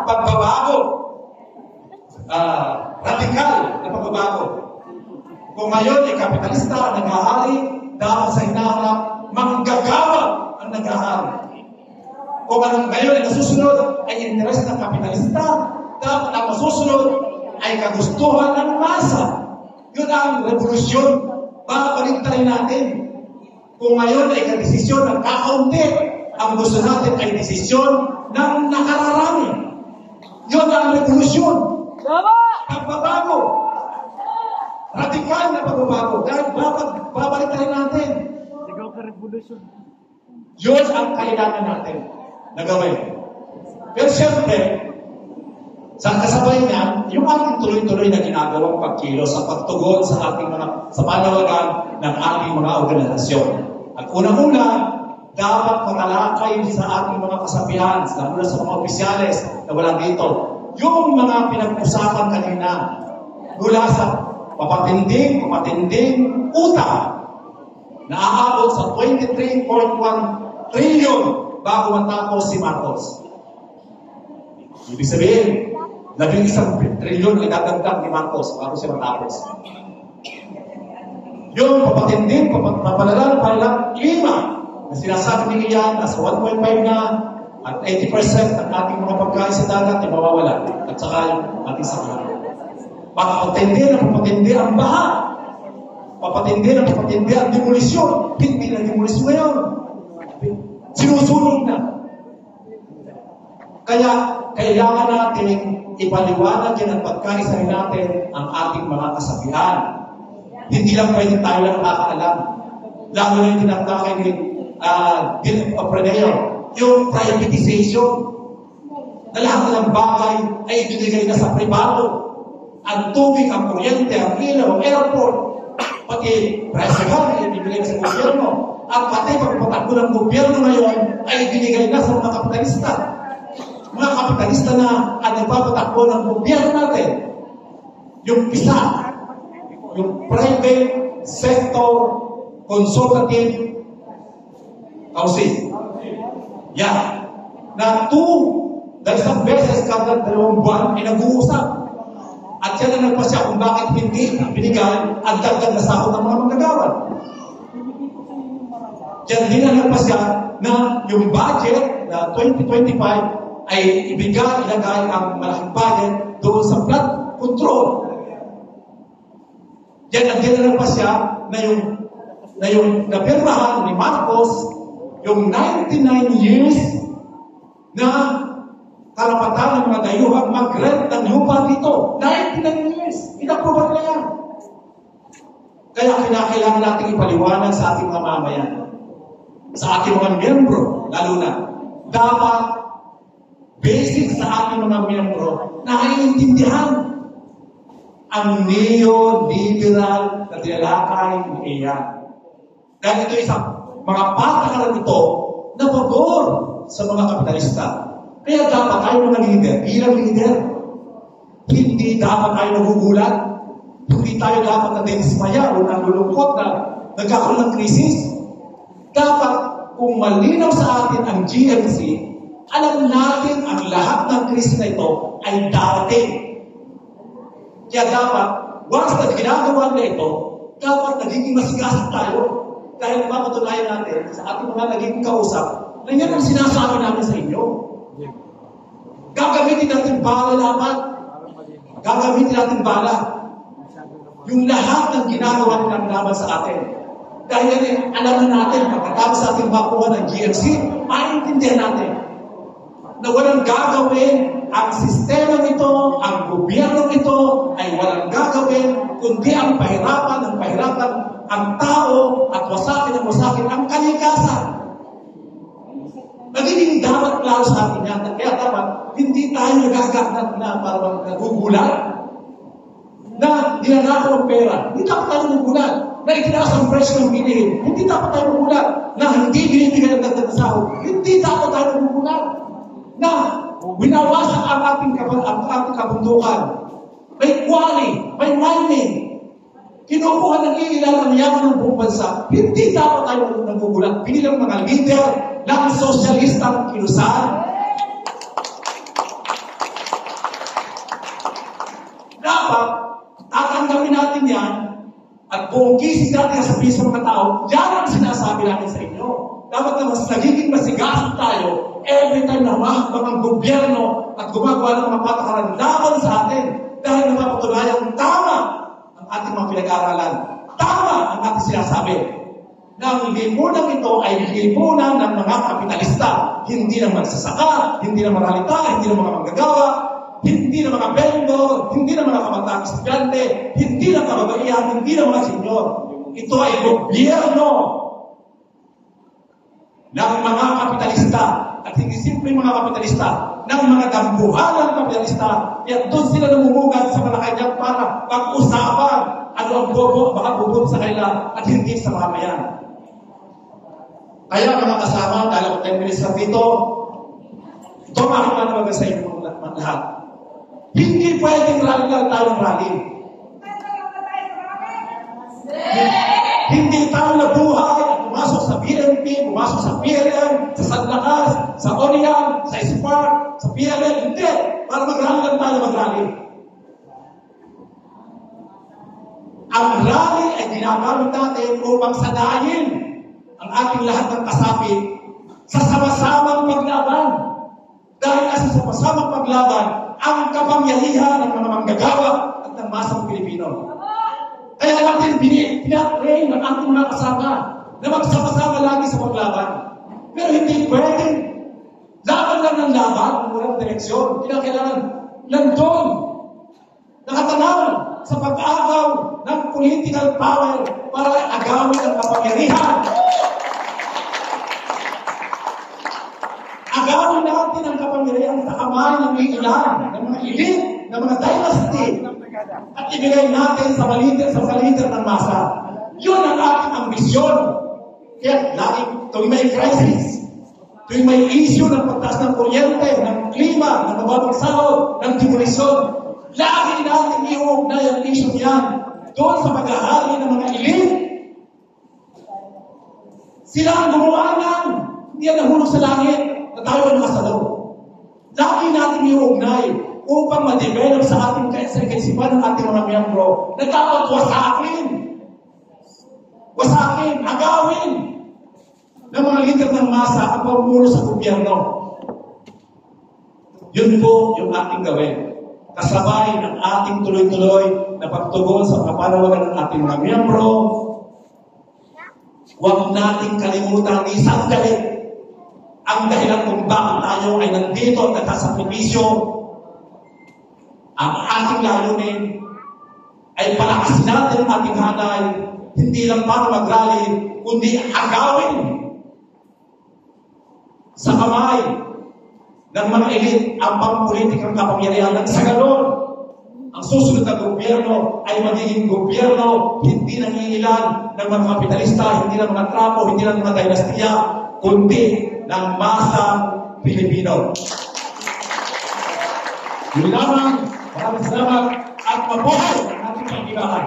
pagbabago, radikal na pagbabago. Kung ngayon ay kapitalista ang naghahari, dapat sa hinaharap, manggagawa ang naghahari. Kung ngayon ay nasusunod ay interes ng kapitalista, dapat ang masusunod ay kagustuhan ng masa. Yun ang revolusyon. Babaliktarin natin. Kung ngayon ay kadesisyon ng kakaunti, ang gusto natin ay desisyon ng nakararami. Yun ang revolusyon. Pagbabago. Radikal na pagbabago. Dahil babaliktarin natin. Yun ang kailangan natin na gawin. Pero siyempre, sa kasabay niyan, yung ating tuloy-tuloy na ginagawang pagkilos sa pagtugon sa ating sa panawagan ng ating mga organisasyon. At unang-una, dapat matalakay sa ating mga kasabihan, mula sa mga opisyales na wala dito, yung mga pinag-usapan kanina mula sa mapatinding utang na aabot sa 23.1 trillion bago matapos si Marcos. Ibig sabihin, 11 trilyon ay dadagdag ni Marcos bago siya matapos. Yung papalalang klima na sinasabi ni Ian, nasa 1.5 na at 80% ng ating mga pagkain sa dagat ay mawawala at saka yung ating sakyan. Papatindi ang baha. Papatindi ang demolisyon. Hindi na demolisyon ngayon. Sinusunog na. Kaya kailangan natin ipaliwanag yan at pagkaisahin natin ang ating mga kasabihan. Hindi lang pwede tayo lang nakakaalam. Lalo na yung tinatawag ni Bill of Preneo, yung privatization. Na lahat ng bagay ay ibinigay na sa pribado. Ang tubig, ang kuryente, ang ilaw, ang airport, pati restaurant ay ibinigay na sa gobyerno. At pati pagpatakbo ng gobyerno ngayon ay ibinigay na sa mga kapitalista. Mga kapitalista na ang nagpapatakbo ng gobyerno natin. Yung PISA, yung Private Sector Consultative Housing. Yan. Na isang beses kada 2 buwan ay nag-uusap. At yan ang nagpasya kung bakit hindi binigay ang dagdag na sahod ng mga manggagawa. Yan din ang nagpasya na yung budget na 2025 ay ilagay ang malaking budget doon sa flood control. Yan ang din ang nagpasya na yung napirmahan ni Marcos yung 99 years na karapatan ng mga dayuhan mag-rent ng lupa dito. 99 years. Inaproban na yan. Kaya kinakailangan natin ipaliwanag sa ating mga mamayan, sa ating mga miyembro, lalo na, dapat basic sa ating mga miyembro na naiintindihan ang neo-liberal na tinalakay ni Ian. Dahil ito isang mga patakaran ito na pabor sa mga kapitalista. Kaya dapat tayo mga leader, bilang leader, hindi dapat tayo nagugulat. Hindi tayo dapat nadismaya o nalulungkot na nagkakaroon ng krisis. Dapat, kung malinaw sa atin ang GMC, alam natin ang lahat ng krisis na ito ay darating. Kaya dapat, once na ginagawa na ito, dapat nagiging masigasig tayo. Dahil mapatunayan natin sa ating mga naging kausap na yan ang sinasabi namin sa inyo. Gagamitin natin bala dapat. Gagamitin natin bala. Yung lahat ng ginagawa nilang laban sa atin. Dahil yan, alam na natin, pagkatapos sa ating makuha ng GMC, maintindihan natin na walang gagawin ang sistema nito, ang gobyerno nito, ay walang gagawin, kundi ang pahirapan ang tao at wasakin ang kalikasan. Magiging dapat klaro sa atin yan. Kaya dapat, hindi tayo nagagagnat na parang nagugulat na dinanakaw ang pera. Hindi dapat tayo nagugulat na itinaas ang presyo ng bilihin. Hindi dapat tayo nagugulat na hindi binibigay ang dagdag na sahod. Hindi dapat tayo nagugulat na winawasak ang ating kabundukan. May quarry, may mining. Kinukuha ng ilan ang yaman ng buong bansa. Hindi dapat tayo nagugulat. Binilang mga leader ng sosyalistang kilusan. Dapat, tatanggapin natin yan at buong kisig natin sabihin sa mga tao, yan ang sinasabi natin sa inyo. Dapat na mas nagiging masigasig tayo every time na humahakbang ang gobyerno at gumagawa ng mga patakaran laban sa atin dahil napapatunayan tama ang ating mga pinag-aaralan. Tama ang ating sinasabi. Na ang lipunan ito ay lipunan ng mga kapitalista. Hindi ng magsasaka, hindi ng maralita, hindi ng mga manggagawa, hindi ng mga vendor, hindi ng mga kabataan estudyante, hindi ng kababaihan, hindi ng mga senyor. Ito ay gobyerno ng mga kapitalista at hindi simple mga kapitalista, ng mga dambuhalang kapitalista. Kaya doon sila namumugat sa Malacanang para pag-usapan ano ang bobo, baka bubot sa kanila at hindi sa mamayan. Kaya mga kasama, dahil ako 10 minutes lang dito, ito ang aking manawagan sa inyo lahat. Hindi pwedeng rally lang tayo ng rally. Hindi tayo nabuhay at pumasok sa BNP, pumasok sa PLN, sa Sanlakas, sa Orion, sa SPAR, sa PLN. Hindi. Para mag-rally lang tayo mag-rally. Ang rally ay ginagamit natin upang sadayin ang ating lahat ng kasapi sa sama-samang paglaban. Dahil sa sama-samang paglaban, ang kapangyarihan ng mga manggagawa at ng masang Pilipino. Kaya natin pinatrain ng ating mga kasama na magsama-sama lagi sa paglaban. Pero hindi pwedeng laban lang ng laban, walang direksyon. Kinakailangan nandun, nakatanaw sa pag-agaw ng political power para agawin ang kapangyarihan. Agawin natin ang kapangyarihan sa kamay ng ilan, ng mga elite, ng mga dynasty, at ibigay natin sa kaliter ng masa. Yun ang ating ambisyon. Kaya laging tuwing may crisis, tuwing may issue ng pagtaas ng kuryente, ng klima, ng mababang sahod, ng demolisyon, lagi natin iuugnay ang issue niyan doon sa paghahari ng mga elite. Sila ang gumawa niyan. Hindi yan nahulog sa langit na tayo ang nakasalo. Lagi natin iuugnay upang ma-develop sa ating kaisipan ng ating mga miyembro na dapat wasakin, agawin ng mga leader ng masa ang pamumuno sa gobyerno. Yun po yung ating gawin. Kasabay ng ating tuloy-tuloy na pagtugon sa kapanawagan ng ating mga miyembro. Huwag nating kalimutan ni sandali ang dahilan kung bakit tayo ay nandito at nagkasakripisyo. Ang ating layunin ay palakasin natin ang ating hanay, hindi lang para mag-rally, kundi agawin sa kamay ng mga elite ang pampolitikang kapangyarihan. At sa ganon, ang susunod na gobyerno ay magiging gobyerno hindi nangingilan ng mga kapitalista, hindi ng mga trapo, hindi ng mga dinastiya, kundi ng masang Pilipino. Yun lamang, maraming salamat at mabuhay ang ating pagkibahan.